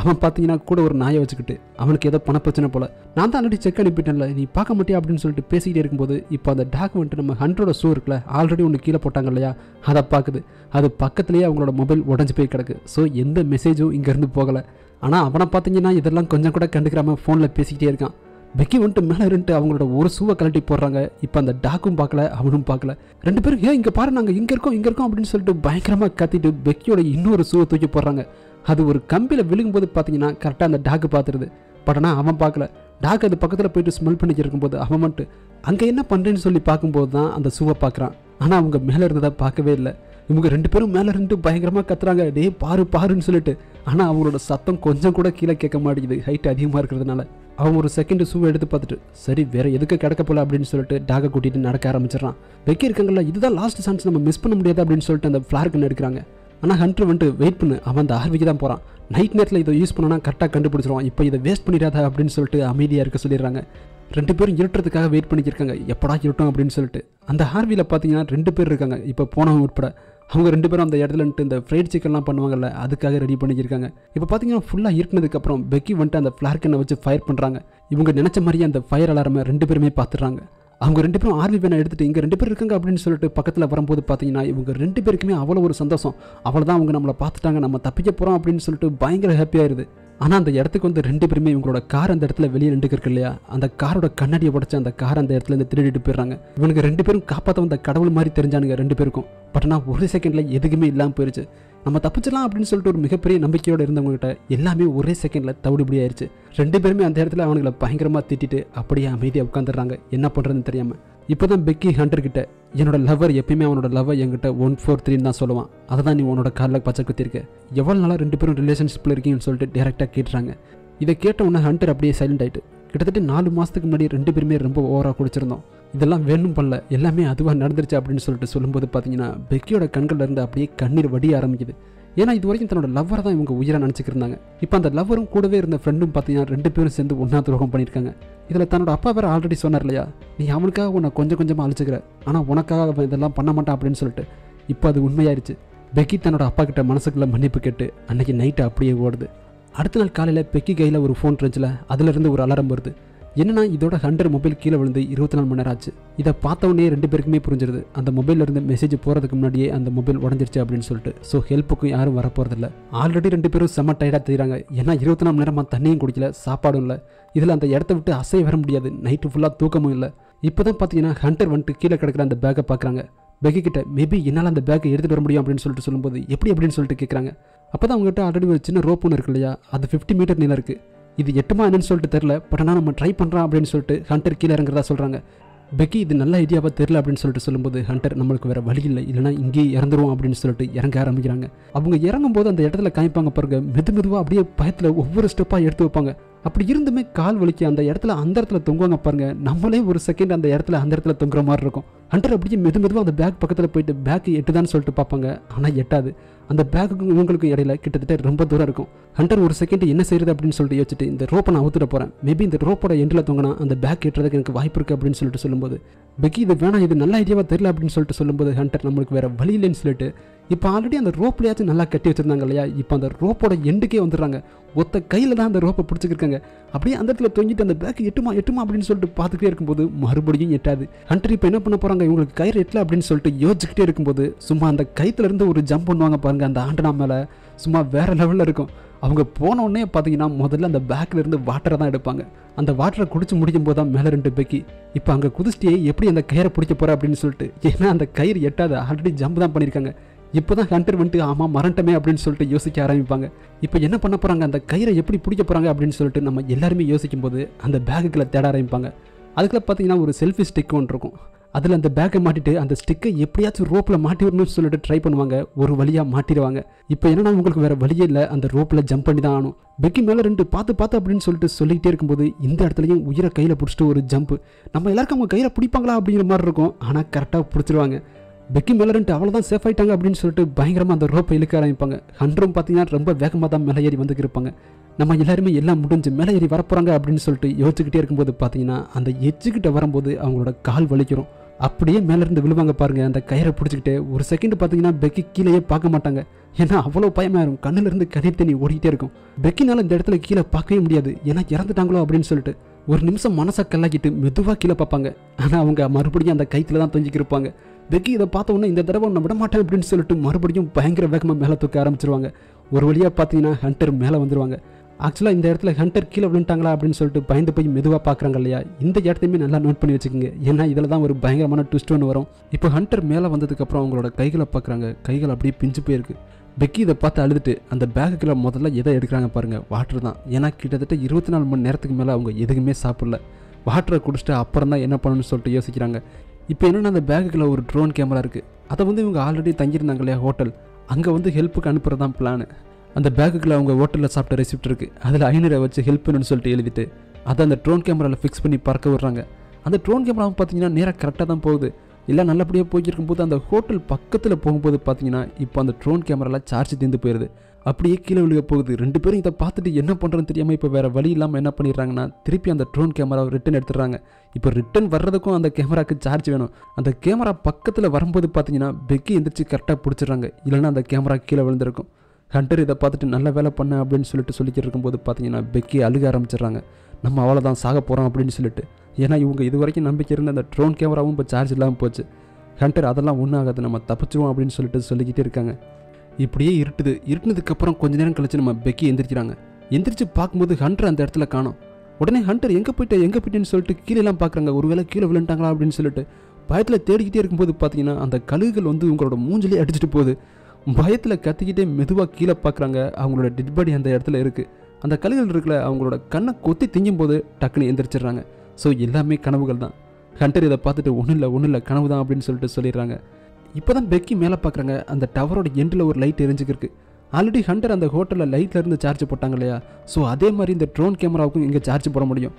அவன் பார்த்தீங்கன்னா கூட ஒரு நாயை வச்சுக்கிட்டு அவனுக்கு ஏதோ பண பிரச்சனை போல, நான் தான் ஆல்ரெடி செக் அனுப்பிட்டேன்ல நீ பார்க்க மாட்டியா அப்படின்னு சொல்லிட்டு பேசிக்கிட்டே இருக்கும்போது இப்போ அந்த டாக் வந்துட்டு நம்ம ஹண்டரோட ஷூ இருக்குல்ல, ஆல்ரெடி ஒன்று கீழே போட்டாங்க இல்லையா, அதை பார்க்குது. அது பக்கத்துலேயே அவங்களோட மொபைல் உடஞ்சி போய் கிடக்கு. ஸோ எந்த மெசேஜும் இங்கேருந்து போகலை. ஆனால் அவனை பார்த்தீங்கன்னா இதெல்லாம் கொஞ்சம் கூட கண்டுக்கிறாமல் ஃபோனில் பேசிக்கிட்டே இருக்கான். பெக்கி வந்துட்டு மேலே இருந்துட்டு அவங்களோட ஒரு ஷூவை கழட்டி போடுறாங்க. இப்போ அந்த டாக்கும் பார்க்கல அவனும் பார்க்கல. ரெண்டு பேரும் ஏன் இங்கே பாரு நாங்கள் இங்கே இருக்கோம் அப்படின்னு சொல்லிட்டு பயங்கரமாக கத்திட்டு பெக்கியோட இன்னொரு ஷூவை தூக்கி போடுறாங்க. அது ஒரு கம்பியில் விழுகும்போது பார்த்தீங்கன்னா கரெக்டாக அந்த டாக்கு பார்த்துருது. பட் ஆனால் அவன் பார்க்கல. டாக் அது பக்கத்தில் போயிட்டு ஸ்மெல் பண்ணிட்டு இருக்கும்போது அவன் மட்டும் அங்கே என்ன பண்ணுறேன்னு சொல்லி பார்க்கும்போது தான் அந்த ஷூவை பார்க்குறான். ஆனால் அவங்க மேலே இருந்ததை பார்க்கவே இல்லை. இவங்க ரெண்டு பேரும் மேலே இருந்துட்டு பயங்கரமாக கத்துறாங்க, டே பாருன்னு சொல்லிட்டு. ஆனால் அவங்களோட சத்தம் கொஞ்சம் கூட கீழே கேட்க மாட்டேங்குது, ஹைட் அதிகமாக இருக்கிறதுனால. அவன் ஒரு செகண்ட் ஷூவை எடுத்து பார்த்துட்டு சரி வேறு எதுக்கு கிடக்க போல அப்படின்னு சொல்லிட்டு டாகை கூட்டிகிட்டு நடக்க ஆரம்பிச்சிடறான். பெக்கி இருக்காங்கல்ல, இதுதான் லாஸ்ட் சான்ஸ், நம்ம மிஸ் பண்ண முடியாது அப்படின்னு சொல்லிட்டு அந்த ஃப்ளார்க்கு எடுக்கிறாங்க. ஆனால் ஹண்டர் வந்துட்டு வெயிட் பண்ணு, அவன் அந்த ஆர்விக்கு தான் போகிறான், நைட் நேரத்தில் இதை யூஸ் பண்ணனா கரெக்டாக கண்டுபிடிச்சிருவான், இப்போ இதை வேஸ்ட் பண்ணிடாத அப்படின்னு சொல்லிட்டு அமைதியாக இருக்க சொல்லிடுறாங்க. ரெண்டு பேரும் இருட்டுறதுக்காக வெயிட் பண்ணிக்கிருக்காங்க, எப்படா இருட்டும் அப்படின்னு சொல்லிட்டு. அந்த ஆர்வியில் பார்த்தீங்கன்னா 2 பேர் இருக்காங்க, இப்போ போனவங்க உட்பட. அவங்க 2 பேரும் அந்த இடத்துலன்ட்டு இந்த ஃப்ரைட் சிக்கன்லாம் பண்ணுவாங்கல்ல, அதுக்காக ரெடி பண்ணிக்கிருக்காங்க. இப்போ பார்த்தீங்கன்னா ஃபுல்லாக இருக்கினதுக்கப்புறம் பெக்கி வந்துட்டு அந்த ஃப்ளார்க்கனை வச்சு ஃபயர் பண்ணுறாங்க. இவங்க நினச்ச மாதிரியே அந்த ஃபயர் அலாரமை 2 பேருமே பார்த்துடுறாங்க. அவங்க 2 பேரும் ஆர்வி வேனை எடுத்துகிட்டு இங்கே 2 பேர் இருக்காங்க அப்படின்னு சொல்லிட்டு பக்கத்தில் வரும்போது பார்த்தீங்கன்னா இவங்க 2 பேருக்குமே அவ்வளோ ஒரு சந்தோஷம். அவ்வளோதான் அவங்க நம்மளை பார்த்துட்டாங்க, நம்ம தப்பிக்க போகிறோம் அப்படின்னு சொல்லிட்டு பயங்கர ஹாப்பியாயிருது. ஆனால் அந்த இடத்துக்கு வந்து 2 பேருமே இவங்களோட கார் அந்த இடத்துல வெளியே நின்றுக்கு இல்லையா, அந்த காரோட கண்ணாடியை உடச்சி அந்த கார் அந்த இடத்துல இருந்து திருடிட்டு போயிடுறாங்க. இவனுக்கு 2 பேரும் காப்பாற்ற வந்த கடவுள் மாதிரி தெரிஞ்சானுங்க 2 பேருக்கும். பட் ஆனால் ஒரு செகண்டில் எதுக்குமே இல்லாமல் போயிடுச்சு. நம்ம தப்பிச்சிடலாம் அப்படின்னு சொல்லிட்டு ஒரு மிகப்பெரிய நம்பிக்கையோடு இருந்தவங்ககிட்ட எல்லாமே ஒரே செகண்டில் தவிடுபடி ஆயிடுச்சு. 2 பேருமே அந்த இடத்துல அவனுங்களை பயங்கரமாக திட்டிட்டு அப்படியே அமைதியாக உட்காந்துடுறாங்க, என்ன பண்ணுறதுன்னு தெரியாமல். இப்போ தான் பெக்கி ஹண்டர்கிட்ட என்னோட லவ்வர் எப்பயுமே அவனோட லவ்வை என்கிட்ட 143 தான் சொல்லுவான், அதை தான் நீ உன்னோட காலில் பச்சை குத்திருக்க, எவ்வளோ நாளாக 2 பேரும் ரிலேஷன்ஷிப்பில் இருக்கீங்கன்னு சொல்லிட்டு டேரெக்டாக கேட்டுறாங்க. இதை கேட்ட உடனே ஹண்டர் அப்படியே சைலண்ட் ஆகிட்டு, கிட்டத்தட்ட 4 மாதத்துக்கு முன்னாடி 2 பேருமே ரொம்ப ஓவராக குடிச்சிருந்தோம், இதெல்லாம் வேணும் பண்ணல, எல்லாமே அதுவாக நடந்துருச்சு அப்படின்னு சொல்லிட்டு சொல்லும்போது பார்த்தீங்கன்னா பெக்கியோட கண்களில் இருந்து அப்படியே கண்ணீர் வடிய ஆரம்பிக்குது. ஏன்னா இது வரைக்கும் தன்னோட லவ்வரை தான் இவங்க உயிரை நினச்சிக்கிருந்தாங்க. இப்போ அந்த லவ்வரும் கூடவே இருந்த ஃப்ரெண்டும் பார்த்தீங்கன்னா 2 பேரும் சேர்ந்து ஒன்றா துரோகம் பண்ணியிருக்காங்க. இதில் தன்னோட அப்பா வேறு ஆல்ரெடி சொன்னார் இல்லையா, நீ அவனுக்காக உன்னை கொஞ்சம் கொஞ்சமாக அழிச்சுக்கிற, ஆனால் உனக்காக அவன் இதெல்லாம் பண்ண மாட்டான் அப்படின்னு சொல்லிட்டு. இப்போ அது உண்மையாயிருச்சு. பெக்கி தன்னோட அப்பா கிட்ட மனசுக்குள்ள மன்னிப்பு கேட்டு அன்னைக்கு நைட்டு அப்படியே ஓடுது. அடுத்த நாள் காலையில் பெக்கி கையில் ஒரு ஃபோன் இருந்துச்சுல, அதுலேருந்து ஒரு அலாரம் வருது. என்னன்னா இதோட ஹண்டர் மொபைல் கீழே விழுந்து 24 மணி நேரம் ஆச்சு. இதை பார்த்தவொடனே 2 பேருக்குமே புரிஞ்சிருது, அந்த மொபைலிருந்து மெசேஜ் போகிறதுக்கு முன்னாடியே அந்த மொபைல் உடஞ்சிருச்சு அப்படின்னு சொல்லிட்டு. ஸோ ஹெல்ப்புக்கும் யாரும் வரப்போகிறதில்ல. ஆல்ரெடி 2 பேரும் செம்ம டயர்டாக தெரியுறாங்க. ஏன்னா 24 மணி நேரமாக தண்ணியும் குடிக்கல, சாப்பாடும் இல்லை. இதில் அந்த இடத்த விட்டு அசைய வர முடியாது, நைட்டு ஃபுல்லாக தூக்கமும் இல்லை. இப்போ தான் பார்த்தீங்கன்னா ஹண்டர் வந்துட்டு கீழே கிடக்கிற அந்த பேக்கை பார்க்குறாங்க. பெக்கி கிட்ட மேபி என்னால் அந்த பேக்கை எடுத்துகிட்டு வர முடியும் அப்படின்னு சொல்லிட்டு சொல்லும்போது எப்படி அப்படின்னு சொல்லிட்டு கேட்குறாங்க. அப்போ தான் அவங்ககிட்ட ஆல்ரெடி ஒரு சின்ன ரோப் ஒன்று இருக்கு இல்லையா, அது 50 மீட்டர் நீளம் இருக்குது. இது எட்டுமா என்னன்னு சொல்லிட்டு தெரில, பட் ஆனால் நம்ம ட்ரை பண்ணுறோம் அப்படின்னு சொல்லிட்டு ஹண்டர் கீழே இறங்குறதா சொல்கிறாங்க. பெக்கி இது நல்ல ஐடியாவாக தெரியல அப்படின்னு சொல்லிட்டு சொல்லும்போது ஹண்டர் நம்மளுக்கு வேறு வழி இல்லை, இல்லைனா இங்கேயே இறந்துருவோம் அப்படின்னு சொல்லிட்டு இறங்க ஆரம்பிக்கிறாங்க. அவங்க இறங்கும்போது அந்த இடத்துல காமிப்பாங்க பாருங்க, மெதுவாக அப்படியே பயத்தில் ஒவ்வொரு ஸ்டெப்பாக எடுத்து வைப்பாங்க. அப்படி இருந்துமே கால் வலிக்கு அந்த இடத்துல தொங்குவாங்க பாருங்க. நம்மளே ஒரு செகண்ட் அந்த இடத்துல தொங்குற மாதிரி இருக்கும். ஹண்டர் அப்படியே மெதுவாக அந்த பேக் பக்கத்தில் போயிட்டு பேக் எட்டுதான்னு சொல்லிட்டு பார்ப்பாங்க. ஆனால் எட்டாது. அந்த பேக்குக்கும் இவங்களுக்கும் இடையில கிட்டத்தட்ட ரொம்ப தூரம் இருக்கும். ஹண்டர் ஒரு செகண்ட் என்ன செய்யறது அப்படின்னு சொல்லிட்டு யோசிச்சுட்டு இந்த ரோப்பை நான் அவுத்துட போகிறேன், மேபி இந்த ரோப்போட எண்டில் தொங்கினா அந்த பேக் எட்டுறதுக்கு எனக்கு வாய்ப்பு இருக்குது அப்படின்னு சொல்லிட்டு சொல்லும்போது பெக்கி இது வேணாம், இது நல்ல ஐடியாவாக தெரியல அப்படின்னு சொல்லிட்டு சொல்லும்போது ஹண்டர் நம்மளுக்கு வேறு வழி இல்லைன்னு சொல்லிட்டு இப்போ ஆல்ரெடி அந்த ரோப்லையாச்சும் நல்லா கட்டி வச்சுருந்தாங்க இல்லையா, இப்போ அந்த ரோப்போட எண்டுக்கே வந்துடுறாங்க. ஒத்த கையில் தான் அந்த ரோப்பை பிடிச்சிருக்காங்க. அப்படியே அந்த இடத்துல தொங்கிட்டு அந்த பேக் எட்டுமா அப்படின்னு சொல்லிட்டு பார்த்துக்கிட்டே இருக்கும்போது மறுபடியும் எட்டாது. ஹண்டர் இப்போ என்ன பண்ண போகிறாங்க, இவங்களுக்கு கயிறு எட்டல அப்படின்னு சொல்லிட்டு யோசிச்சுக்கிட்டே இருக்கும்போது சும்மா அந்த கைத்துலேருந்து ஒரு ஜம்ப் பண்ணுவாங்க பாருங்க. அந்த ஆண்டனா மேலே சும்மா வேறு லெவலில் இருக்கும். அவங்க போனோடனே பார்த்தீங்கன்னா முதல்ல அந்த பேக்கில் இருந்து வாட்டரை தான் எடுப்பாங்க. அந்த வாட்டரை குடிச்சு முடிக்கும் போது தான் மேலே 2 பெக்கி இப்போ அங்கே குதிச்சிட்டே எப்படி அந்த கயிறை பிடிக்க போகிற அப்படின்னு சொல்லிட்டு, ஏன்னா அந்த கயிறு எட்டாது, ஆல்ரெடி ஜம்ப் தான் பண்ணியிருக்காங்க. இப்போ தான் ஹண்டர் வந்துட்டு ஆமாம் மறந்துட்டமே அப்படின்னு சொல்லிட்டு யோசிக்க ஆரம்பிப்பாங்க. இப்போ என்ன பண்ண போகிறாங்க, அந்த கயிறை எப்படி பிடிக்க போகிறாங்க அப்படின்னு சொல்லிட்டு நம்ம எல்லாருமே யோசிக்கும் போது அந்த பேக்குகளை தேட ஆரம்பிப்பாங்க. அதுக்குள்ள பார்த்தீங்கன்னா ஒரு செல்ஃபி ஸ்டிக் ஒன்று இருக்கும். அதில் அந்த பேக்கை மாட்டிட்டு அந்த ஸ்டிக்கை எப்படியாச்சும் ரோப்பில் மாட்டி வரணும்னு சொல்லிட்டு ட்ரை பண்ணுவாங்க. ஒரு வழியாக மாட்டிடுவாங்க. இப்போ என்னன்னா உங்களுக்கு வேறு வழியே இல்லை, அந்த ரோப்பில் ஜம்ப் பண்ணி தான் ஆகணும். பெக்கி மேலே 2 பார்த்து அப்படின்னு சொல்லிட்டு சொல்லிக்கிட்டே இருக்கும்போது இந்த இடத்துலையும் உயிரை கையில் பிடிச்சிட்டு ஒரு ஜம்ப்பு. நம்ம எல்லாருக்கும் அவங்க கையில் பிடிப்பாங்களா அப்படிங்கிற மாதிரி இருக்கும். ஆனால் கரெக்டாக பிடிச்சிருவாங்க. பெக்கி மேலே 2 அவ்வளோதான் சேஃப் ஆகிட்டாங்க அப்படின்னு சொல்லிட்டு பயங்கரமாக அந்த ரோப்பை இழுக்க ஆரம்பிப்பாங்க. ஹண்டரும் பார்த்தீங்கன்னா ரொம்ப வேகமாக தான் மேலே ஏறி வந்துக்கிருப்பாங்க. நம்ம எல்லாருமே எல்லாம் முடிஞ்சு மேலே ஏறி வரப்போகிறாங்க அப்படின்னு சொல்லிட்டு யோசிச்சுக்கிட்டே இருக்கும்போது பார்த்தீங்கன்னா அந்த எஜ்ஜுக்கிட்ட வரும்போது அவங்களோட கால் வலிக்கிறோம். அப்படியே மேலேருந்து விழுவாங்க பாருங்க. அந்த கயிறை பிடிச்சிக்கிட்டு ஒரு செகண்ட் பார்த்தீங்கன்னா பெக்கி கீழேயே பார்க்க மாட்டாங்க. ஏன்னா அவ்வளோ பயமாயிரும். கண்ணிலிருந்து கண்ணீர் தண்ணி ஓடிக்கிட்டே இருக்கும். பெக்கினால இந்த இடத்துல கீழே பார்க்கவே முடியாது, ஏன்னா இறந்துட்டாங்களோ அப்படின்னு சொல்லிட்டு ஒரு நிமிஷம் மனசை கல்லாக்கிட்டு மெதுவாக கீழே பார்ப்பாங்க. ஆனால் அவங்க மறுபடியும் அந்த கைத்தில் தான் தொங்கிக்கிருப்பாங்க. பெக்கி இதை பார்த்த உடனே இந்த தடவை நான் விட மாட்டேன் அப்படின்னு சொல்லிட்டு மறுபடியும் பயங்கர வேகமாக மேலே தூக்க ஆரம்பிச்சிருவாங்க. ஒரு வழியாக பார்த்தீங்கன்னா ஹண்டர் மேலே வந்துடுவாங்க. ஆக்சுவலாக இந்த இடத்துல ஹண்டர் கீழே விழுந்துட்டாங்களா அப்படின்னு சொல்லிட்டு பயந்து போய் மெதுவாக பார்க்குறாங்க இல்லையா, இந்த இடத்தையுமே நல்லா நோட் பண்ணி வச்சுக்கோங்க. ஏன்னா இதில் தான் ஒரு பயங்கரமான ட்விஸ்ட் ஒன்று வரும். இப்போ ஹண்டர் மேலே வந்ததுக்கப்புறம் அவங்களோட கைகளை பார்க்குறாங்க. கைகள் அப்படியே பிஞ்சு போயிருக்கு. பெக்கி இதை பார்த்து அழுதுட்டு அந்த பேக்குக்குள்ள முதல்ல எதை எடுக்கிறாங்க பாருங்கள், வாட்டர் தான். ஏன்னா கிட்டத்தட்ட 24 மணி நேரத்துக்கு மேலே அவங்க எதுவுமே சாப்பிடல. வாட்டரை குடிச்சிட்டு அப்புறம் தான் என்ன பண்ணணும்னு சொல்லிட்டு யோசிக்கிறாங்க. இப்போ என்னென்னா அந்த பேக்குக்குள்ள ஒரு ட்ரோன் கேமரா இருக்குது. அதை இவங்க ஆல்ரெடி தங்கியிருந்தாங்க இல்லையா ஹோட்டல், அங்கே ஹெல்ப்புக்கு அனுப்புறது தான் பிளான். அந்த பேக்குக்குள்ள அவங்க ஹோட்டலில் சாப்பிட்ட ரெசிப்ட் இருக்குது. அதில் 500 வச்சு ஹெல்ப் பண்ணணும்னு சொல்லிட்டு எழுதிட்டு அதை அந்த ட்ரோன் கேமராவில் ஃபிக்ஸ் பண்ணி பறக்க விடுறாங்க. அந்த ட்ரோன் கேமராவும் பார்த்தீங்கன்னா நேராக கரெக்டாக தான் போகுது. எல்லாம் நல்லபடியாக போய்க்கிருக்கும்போது அந்த ஹோட்டல் பக்கத்தில் போகும்போது பார்த்தீங்கன்னா இப்போ அந்த ட்ரோன் கேமராவில் சார்ஜ் தீர்ந்து போயிடுது. அப்படியே கீழே விழுக போகுது. 2 பேரும் இதை பார்த்துட்டு என்ன பண்ணுறதுன்னு தெரியாமல் இப்போ வேறு வழி இல்லாமல் என்ன பண்ணிடுறாங்கன்னா திருப்பி அந்த ட்ரோன் கேமராவை ரிட்டன் எடுத்துடுறாங்க. இப்போ ரிட்டன் வர்றதுக்கும் அந்த கேமராவுக்கு சார்ஜ் வேணும். அந்த கேமரா பக்கத்தில் வரும்போது பார்த்தீங்கன்னா பெக்கி எந்திரிச்சு கரெக்டாக பிடிச்சிடுறாங்க, இல்லைன்னா அந்த கேமரா கீழே விழுந்திருக்கும். ஹண்டர் இதை பார்த்துட்டு நல்ல வேலை பண்ண அப்படின்னு சொல்லிக்கிட்டு இருக்கும்போது பார்த்தீங்கன்னா பெக்கி அழுக ஆரம்பிச்சிடுறாங்க. நம்ம அவ்வளோதான் சாக போகிறோம் அப்படின்னு சொல்லிட்டு. ஏன்னா இவங்க இது வரைக்கும் நம்பிக்கை இருந்த அந்த ட்ரோன் கேமராவும் இப்போ சார்ஜ் இல்லாமல் போச்சு. ஹண்டர் அதெல்லாம் ஒன்றும் ஆகாது, நம்ம தப்பிச்சிருவோம் அப்படின்னு சொல்லிக்கிட்டே இருக்காங்க. இப்படியே இருட்டுனதுக்கப்புறம் கொஞ்ச நேரம் கழிச்சு நம்ம பெக்கி எந்திரிக்கிறாங்க. எந்திரிச்சு பார்க்கும்போது ஹண்டர் அந்த இடத்துல காணோம். உடனே ஹண்டர் எங்கே போயிட்டேன்னு சொல்லிட்டு கீழெல்லாம் பார்க்குறாங்க. ஒருவேளை கீழே விழுந்துட்டாங்களா அப்படின்னு சொல்லிட்டு பயத்தில் தேடிக்கிட்டே இருக்கும்போது பார்த்தீங்கன்னா அந்த கழுகுகள் உங்களோட மூஞ்சிலே அடிச்சுட்டு போகுது. பயத்தில் கத்திக்கிட்டே மெதுவாக கீழே பார்க்குறாங்க. அவங்களோட டெட் பாடி அந்த இடத்துல இருக்குது. அந்த கழுகுகள் இருக்குல்ல, அவங்களோட கண்ணை கொத்தி திங்கும் போது டக்குன்னு எந்திரிச்சிடுறாங்க. ஸோ எல்லாமே கனவுகள் தான். ஹண்டர் இதை பார்த்துட்டு ஒன்றும் இல்லை கனவு தான் அப்படின்னு சொல்லிடுறாங்க. இப்போ தான் பெக்கி மேலே பார்க்குறாங்க. அந்த டவரோட எண்டில் ஒரு லைட் எரிஞ்சுக்கிருக்கு. ஆல்ரெடி ஹண்டர் அந்த ஹோட்டலில் லைட்டில் இருந்து சார்ஜ் போட்டாங்க இல்லையா, ஸோ அதே மாதிரி இந்த ட்ரோன் கேமராவுக்கும் இங்கே சார்ஜ் போட முடியும்.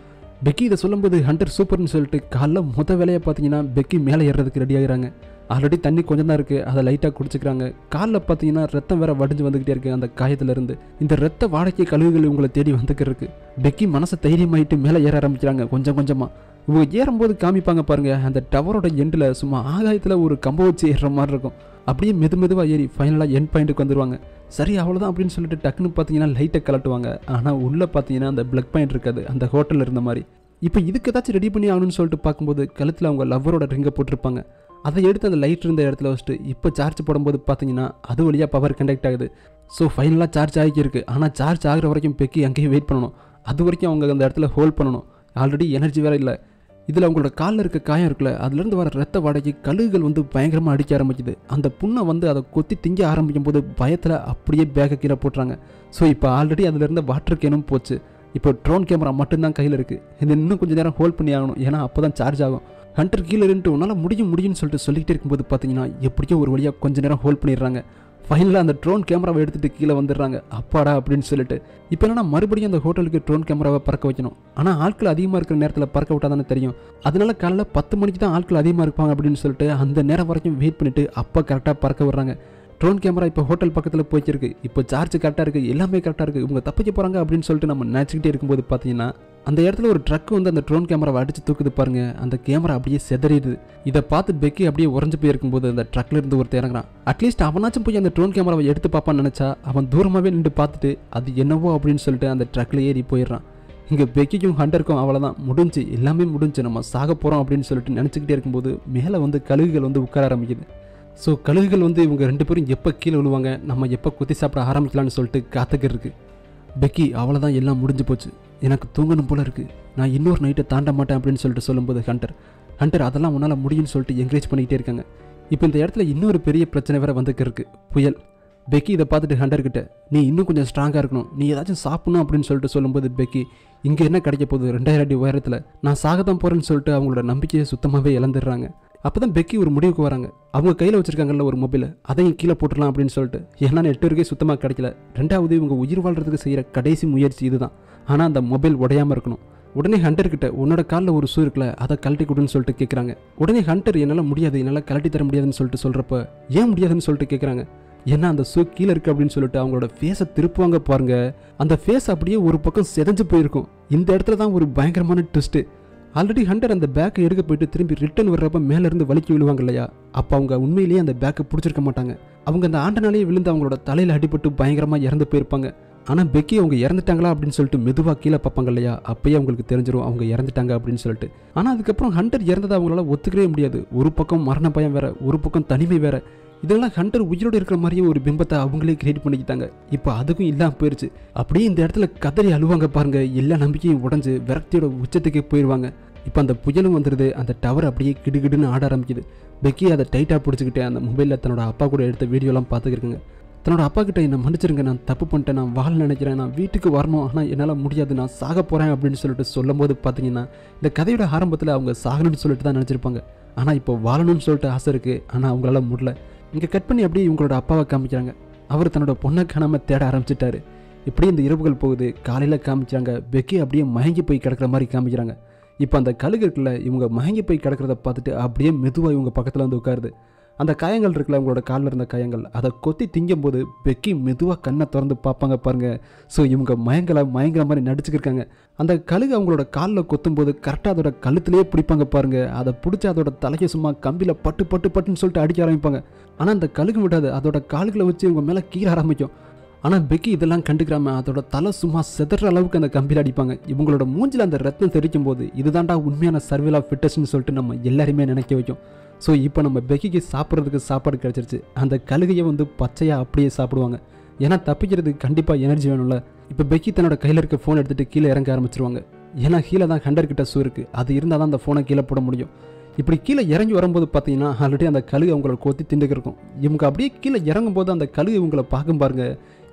பெக்கி இதை சொல்லும்போது ஹண்டர் சூப்பர்னு சொல்லிட்டு காலைல வேலையை பார்த்தீங்கன்னா பெக்கி மேலே ஏறுறதுக்கு ரெடி ஆகிறாங்க. ஆல்ரெடி தண்ணி கொஞ்சம் தான் இருக்குது, அதை லைட்டாக குடிச்சிக்கிறாங்க. காலில் பார்த்தீங்கன்னா ரத்தம் வேற வடிஞ்சு வந்துக்கிட்டே இருக்குது அந்த காயத்துலேருந்து. இந்த ரத்த வாடகை கழுகுகள் இவங்களை தேடி வந்துக்கிருக்கு. பெக்கி மனசை தைரியமாயிட்டு மேலே ஏற ஆரம்பிக்கிறாங்க. கொஞ்சமாக இவங்க ஏறும்போது காமிப்பாங்க பாருங்க, அந்த டவரோட எண்டில் சும்மா ஆகாயத்தில் ஒரு கம்பை வச்சு ஏறுற மாதிரி இருக்கும். அப்படியே மெதுவாக ஏறி ஃபைனலாக எண்ட் பாயிண்ட்டுக்கு வந்துடுவாங்க. சரி அவ்வளோதான் அப்படின்னு சொல்லிட்டு டக்குன்னு பார்த்தீங்கன்னா லைட்டை கலட்டுவாங்க. ஆனால் உள்ளே பார்த்தீங்கன்னா அந்த பிளக் பாயிண்ட் இருக்காது, அந்த ஹோட்டலில் இருந்த மாதிரி. இப்போ இதுக்கு ஏதாச்சும் ரெடி பண்ணி ஆகணும்னு சொல்லிட்டு பார்க்கும்போது கழுத்தில் அவங்க லவ்வரோட ரிங்கை போட்டிருப்பாங்க. அதை எடுத்து அந்த லைட் இருந்த இடத்துல வச்சுட்டு இப்போ சார்ஜ் போடும்போது பார்த்தீங்கன்னா அது வழியாக பவர் கண்டக்ட் ஆகுது. ஸோ ஃபைனலாக சார்ஜ் ஆகிருக்கு. ஆனால் சார்ஜ் ஆகிற வரைக்கும் பெக்கி அங்கேயும் வெயிட் பண்ணணும். அது வரைக்கும் அவங்க அந்த இடத்துல ஹோல்ட் பண்ணணும். ஆல்ரெடி எனர்ஜி வேறு இல்லை. இதில் அவங்களோட காலில் இருக்க காயம் இருக்குல்ல, அதுலேருந்து வர ரத்த வாடகை கழுகுகள் பயங்கரமாக அடிக்க ஆரம்பிக்குது. அந்த புண்ணை அதை கொத்தி திங்க ஆரம்பிக்கும் போது பயத்தில் அப்படியே பேக்கை கீழே போட்டுறாங்க. ஸோ இப்போ ஆல்ரெடி அதுலேருந்து வாட்டர் கேனும் போச்சு. இப்போ ட்ரோன் கேமரா மட்டும்தான் கையில் இருக்குது. இது இன்னும் கொஞ்சம் நேரம் ஹோல்ட் பண்ணி ஆகணும், ஏன்னா அப்போ தான் சார்ஜ் ஆகும். ஹண்டர் கீழே இருந்துட்டு உன்னால் முடியும்னு சொல்லிக்கிட்டே இருக்கும்போது பார்த்தீங்கன்னா எப்படியோ ஒரு வழியாக கொஞ்ச நேரம் ஹோல்ட் பண்ணிடுறாங்க. ஃபைனலாக அந்த ட்ரோன் கேமராவை எடுத்துகிட்டு கீழே வந்துடுறாங்க. அப்பாடா அப்படின்னு சொல்லிட்டு இப்போ என்னன்னா மறுபடியும் அந்த ஹோட்டலுக்கு ட்ரோன் கேமராவை பறக்க வைக்கணும். ஆனால் ஆட்கள் அதிகமாக இருக்கிற நேரத்தில் பறக்க விட்டா தானே தெரியும். அதனால காலைல 10 மணிக்கு தான் ஆட்கள் அதிகமாக இருப்பாங்க அப்படின்னு சொல்லிட்டு அந்த நேரம் வரைக்கும் வெயிட் பண்ணிவிட்டு அப்போ கரெக்டாக பறக்க விடுறாங்க. ட்ரோன் கேமரா இப்போ ஹோட்டல் பக்கத்தில் போய்க்கிருக்கு. இப்போ சார்ஜ் கரெக்டாக இருக்குது, எல்லாமே கரெக்டாக இருக்குது, இவங்க தப்பிக்க போகிறாங்க அப்படின்னு சொல்லிட்டு நம்ம நினச்சிக்கிட்டே இருக்கும்போது பார்த்தீங்கன்னா அந்த இடத்துல ஒரு ட்ரக் வந்து அந்த ட்ரோன் கேமராவை அடித்து தூக்குது பாருங்க. அந்த கேமரா அப்படியே செதறிடுது. இதை பார்த்து பெக்கி அப்படியே உறைஞ்சு போயிருக்கும்போது அந்த ட்ரக்ல இருந்து ஒருத்தர் இறங்குறான். அட்லீஸ்ட் அவனாச்சும் போய் அந்த ட்ரோன் கேமராவை எடுத்து பார்ப்பான்னு நினச்சா அவன் தூரமாகவே நின்று பார்த்துட்டு அது என்னவோ அப்படின்னு சொல்லிட்டு அந்த ட்ரக்ல ஏறி போயிடுறான். இங்கே பெக்கிக்கும் ஹண்டருக்கும் அவ்வளோதான், முடிஞ்சு எல்லாமே முடிஞ்சு, நம்ம சாக போகிறோம் அப்படின்னு சொல்லிட்டு நினச்சிக்கிட்டே இருக்கும்போது மேலே வந்து கழுகுகள் வந்து உட்கார ஆரம்பிக்குது. ஸோ கழுகுகள் வந்து இவங்க 2 பேரும் எப்போ கீழே விழுவாங்க, நம்ம எப்போ குத்தி சாப்பிட ஆரம்பிக்கலான்னு சொல்லிட்டு காத்துக்கிட்டு இருக்கு. பெக்கி அவ்வளோதான், எல்லாம் முடிஞ்சு போச்சு, எனக்கு தூங்கணும் போல இருக்குது, நான் இன்னொரு நைட்டை தாண்ட மாட்டேன் அப்படின்னு சொல்லிட்டு சொல்லும்போது ஹண்டர் அதெல்லாம் உன்னால் முடியும்னு சொல்லிட்டு என்கரேஜ் பண்ணிக்கிட்டே இருக்காங்க. இப்போ இந்த இடத்துல இன்னொரு பெரிய பிரச்சனை வேறு வந்துக்கு இருக்கு, புயல். பெக்கி இதை பார்த்துட்டு ஹண்டர்கிட்ட நீ இன்னும் கொஞ்சம் ஸ்ட்ராங்காக இருக்கணும், நீ ஏதாச்சும் சாப்பிடணும் அப்படின்னு சொல்லிட்டு சொல்லும்போது பெக்கி இங்கே என்ன கிடைக்க போகுது, 2000 அடி உயரத்தில் நான் சாகத்தான் போகிறேன்னு சொல்லிட்டு அவங்களோட நம்பிக்கையை சுத்தமாகவே இழந்துடுறாங்க. அப்போ தான் பெக்கி ஒரு முடிவுக்கு வராங்க. அவங்க கையில் வச்சுருக்காங்கல்ல ஒரு மொபைலை, அதையும் கீழே போட்டுடலாம் அப்படின்னு சொல்லிட்டு. ஏன்னா நெட்வொர்க்கே சுத்தமாக கிடைக்கல. ரெண்டாவது இவங்க உயிர் வாழ்கிறதுக்கு செய்கிற கடைசி முயற்சி இதுதான். ஆனால் அந்த மொபைல் உடையாமல் இருக்கணும். உடனே ஹண்டர்கிட்ட உன்னோட காலில் ஒரு ஷூ இருக்குல்ல, அதை கழட்டி கொடுன்னு சொல்லிட்டு கேட்குறாங்க. உடனே ஹண்டர் என்னால் முடியாது, என்னால் கழட்டி தர முடியாதுன்னு சொல்லிட்டு சொல்கிறப்ப ஏன் முடியாதுன்னு சொல்லிட்டு கேட்குறாங்க. ஏன்னா அந்த ஷூ கீழே இருக்குது அப்படின்னு சொல்லிட்டு அவங்களோட ஃபேஸை திருப்புவாங்க பாருங்க. அந்த ஃபேஸ் அப்படியே ஒரு பக்கம் செதஞ்சு போயிருக்கும். இந்த இடத்துல தான் ஒரு பயங்கரமான ட்விஸ்ட்டு. ஆல்ரெடி ஹண்டர் அந்த பேக்கை எடுக்க போயிட்டு திரும்பி ரிட்டர்ன் வர்றப்ப மேலேருந்து வலிக்கி விழுவாங்க இல்லையா, அப்போ அவங்க உண்மையிலேயே அந்த பேக்கை பிடிச்சிருக்க மாட்டாங்க. அவங்க அந்த ஆண்டனாலேயே விழுந்து அவங்களோட தலையில் அடிபட்டு பயங்கரமாக இறந்து போயிருப்பாங்க. ஆனால் பெக்கி அவங்க இறந்துட்டாங்களா அப்படின்னு சொல்லிட்டு மெதுவாக கீழே பார்ப்பாங்க இல்லையா, அப்பயே அவங்களுக்கு தெரிஞ்சிடும் அவங்க இறந்துட்டாங்க அப்படின்னு சொல்லிட்டு. ஆனால் அதுக்கப்புறம் ஹண்டர் இறந்ததை அவங்களால ஒத்துக்கவே முடியாது. ஒரு பக்கம் மரண பயம் வேற, ஒரு பக்கம் தனிமை வேற. இதெல்லாம் ஹண்டர் உயிரோடு இருக்கிற மாதிரியே ஒரு பிம்பத்தை அவங்களே கிரியேட் பண்ணிக்கிட்டாங்க. இப்போ அதுக்கும் இல்லாமல் போயிடுச்சு. அப்படியே இந்த இடத்துல கதறி அழுவாங்க பாருங்க. எல்லா நம்பிக்கையும் உடஞ்சு விரக்தியோட உச்சத்துக்கே போயிடுவாங்க. இப்போ அந்த புயலும் வந்துடுது. அந்த டவர் அப்படியே கிடுகிடுன்னு ஆட ஆரம்பிக்குது. பெக்கி அதை டைட்டாக பிடிச்சிக்கிட்டு அந்த மொபைலில் தன்னோட அப்பா கூட எடுத்த வீடியோலாம் பார்த்துக்கிருக்குங்க. தன்னோட அப்பா கிட்ட என்னை மன்னிச்சிருங்க, நான் தப்பு பண்ணிட்டேன், நான் வாழ நினைக்கிறேன், நான் வீட்டுக்கு வரணும், ஆனால் என்னால் முடியாது, நான் சாக போகிறேன் அப்படின்னு சொல்லிட்டு சொல்லும் போது பார்த்தீங்கன்னா இந்த கதையோட ஆரம்பத்தில் அவங்க சாகணும்னு சொல்லிட்டு தான் நினச்சிருப்பாங்க. ஆனால் இப்போ வாழணும்னு சொல்லிட்டு ஆசை இருக்குது, ஆனால் அவங்களால முடியல. இங்கே கட் பண்ணி அப்படியே இவங்களோட அப்பாவை காமிக்கிறாங்க. அவர் தன்னோட பொண்ணை காணாமல் தேட ஆரம்பிச்சிட்டாரு. இப்படியே இந்த இரவுகள் போகுது. காலையில் காமிக்கிறாங்க பெக்கி அப்படியே மயங்கி போய் கிடக்கிற மாதிரி காமிக்கிறாங்க. இப்போ அந்த கழுகு இருக்குல்ல, இவங்க மயங்கி போய் கிடக்கிறத பார்த்துட்டு அப்படியே மெதுவாக இவங்க பக்கத்தில் வந்து உட்காருது. அந்த காயங்கள் இருக்குல்ல, அவங்களோட காலில் இருந்த காயங்கள், அதை கொத்தி திங்கும் போது பெக்கி மெதுவாக கண்ணை திறந்து பார்ப்பாங்க பாருங்க. ஸோ இவங்க மயங்கிற மாதிரி நடிச்சுக்கிருக்காங்க. அந்த கழுகு அவங்களோட காலில் கொத்தும்போது கரெக்டாக அதோட கழுத்துலேயே பிடிப்பாங்க பாருங்க. அதை பிடிச்சி அதோட தலையை சும்மா கம்பியில் பட்டுன்னு சொல்லிட்டு அடிக்க ஆரம்பிப்பாங்க. ஆனால் அந்த கழுகு விடாது, அதோட கால்களை வச்சு இவங்க மேலே கீற ஆரம்பிக்கும். ஆனால் பெக்கி இதெல்லாம் கண்டுக்கிறாம அதோட தலை சும்மா செதற அளவுக்கு அந்த கம்பியில் அடிப்பாங்க. இவங்களோட மூஞ்சில் அந்த ரத்தம் தெரிக்கும் போது இதுதான்டா உண்மையான சர்வைவல் ஆஃப் ஃபிட்டஸ்ன்னு சொல்லிட்டு நம்ம எல்லாருமே நினைக்க வைக்கும். ஸோ இப்போ நம்ம பெக்கிக்கு சாப்பிட்றதுக்கு சாப்பாடு கிடச்சிருச்சு. அந்த கழுகையை வந்து பச்சையாக அப்படியே சாப்பிடுவாங்க. ஏன்னா தப்பிக்கிறதுக்கு கண்டிப்பாக எனர்ஜி வேணும்ல. இப்போ பெக்கி தன்னோட கையில் இருக்க ஃபோன் எடுத்துகிட்டு கீழே இறங்க ஆரம்பிச்சிருவாங்க. ஏன்னா கீழே தான் ஹண்டர்கிட்ட ஷூ இருக்குது, அது இருந்தால் தான் அந்த ஃபோனை கீழே போட முடியும். இப்படி கீழே இறங்கி வரும்போது பார்த்தீங்கன்னா ஆல்ரெடி அந்த கழுகு அவங்களோட கொத்தி திண்டுக்கிருக்கும். இவங்க அப்படியே கீழே இறங்கும்போது அந்த கழுகு இவங்களை பார்க்கும் பாருங்க.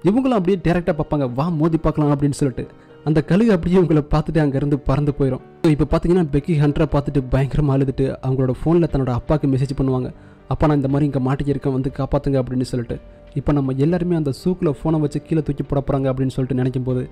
இவங்களும் அப்படியே டேரெக்டாக பார்ப்பாங்க, வா மோதி பார்க்கலாம் அப்படின்னு சொல்லிட்டு. அந்த கழுகு அப்படியே உங்களை பார்த்துட்டு அங்கேருந்து பறந்து போயிடும். ஸோ இப்போ பார்த்தீங்கன்னா பெக்கி ஹண்டரை பார்த்துட்டு பயங்கரமாக அழுதுட்டு அவங்களோட ஃபோனில் தன்னோட அப்பாவுக்கு மெசேஜ் பண்ணுவாங்க. அப்பா நான் இந்த மாதிரி இங்கே மாட்டிக்கிருக்கேன், வந்து காப்பாற்றுங்க அப்படின்னு சொல்லிட்டு. இப்போ நம்ம எல்லாருமே அந்த ஷூக்கில் ஃபோனை வச்சு கீழே தூக்கி போட போகிறாங்க அப்படின்னு சொல்லிட்டு நினைக்கும் போது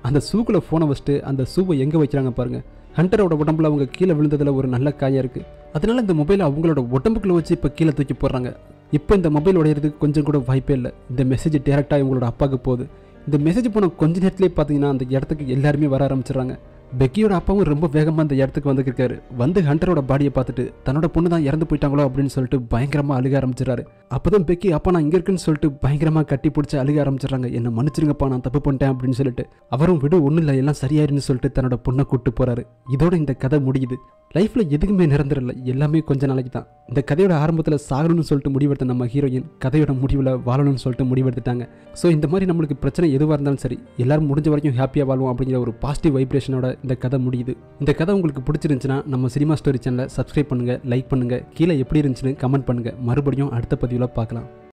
அந்த ஷூக்கில் ஃபோனை வச்சுட்டு அந்த ஷூவை எங்கே வைக்கிறாங்க பாருங்கள். ஹண்டரோட உடம்புல அவங்க கீழே விழுந்ததில் ஒரு நல்ல காயம் இருக்குது. அதனால இந்த மொபைலை அவங்களோட உடம்புக்குள்ள வச்சு இப்போ கீழே தூக்கி போடுறாங்க. இப்போ இந்த மொபைல் உடையிறதுக்கு கொஞ்சம் கூட வாய்ப்பே இல்லை. இந்த மெசேஜ் டேரெக்டாக இவங்களோட அப்பாவுக்கு போகுது. இந்த மெசேஜ் போன கொஞ்ச நேரத்துலேயே பார்த்தீங்கன்னா அந்த இடத்துக்கு எல்லாருமே வர ஆரம்பிச்சிடுறாங்க. பெக்கியோட அப்பாவும் ரொம்ப வேகமாக அந்த இடத்துக்கு வந்துருக்காரு. வந்து ஹண்டரோட பாடியை பார்த்துட்டு தன்னோட பொண்ணு தான் இறந்து போயிட்டாங்களோ அப்படின்னு சொல்லிட்டு பயங்கரமாக அழுக ஆரம்பிச்சிடறாரு. அப்போ தான் பெக்கி அப்பா நான் இங்கே இருக்குன்னு சொல்லிட்டு பயங்கரமாக கட்டி பிடிச்சி அழுக ஆரம்பிச்சிடுறாங்க. என்னை மன்னிச்சிருங்கப்பா, நான் தப்பு பண்ணிட்டேன் அப்படின்னு சொல்லிட்டு. அவரும் விடு ஒன்றும் இல்லை, எல்லாம் சரியாயிருன்னு சொல்லிட்டு தன்னோட பொண்ணை கூப்பிட்டு போகிறாரு. இதோட இந்த கதை முடியுது. லைஃப்பில் எதுக்குமே நிரந்தரம் இல்லை, எல்லாமே கொஞ்ச நாளைக்கு தான். இந்த கதையோட ஆரம்பத்தில் சாகணும்னு சொல்லிட்டு முடிவெடுத்த நம்ம ஹீரோயின் கதையோட முடிவில் வாழணும்னு சொல்லிட்டு முடிவெடுத்துட்டாங்க. ஸோ இந்த மாதிரி நம்மளுக்கு பிரச்சனை எதுவாக இருந்தாலும் சரி, எல்லாரும் முடிஞ்ச வரைக்கும் ஹாப்பியாக வாழ்வோம் அப்படிங்கிற ஒரு பாசிட்டிவ் வைப்ரேஷனோட இந்த கதை முடியுது. இந்த கதை உங்களுக்கு பிடிச்சிருந்துச்சுன்னா நம்ம சினிமா ஸ்டோரி சேனலை சப்ஸ்கிரைப் பண்ணுங்கள், லைக் பண்ணுங்கள், கீழே எப்படி இருந்துச்சுன்னு கமெண்ட் பண்ணுங்கள். மறுபடியும் அடுத்த பதிவில் பார்க்கலாம்.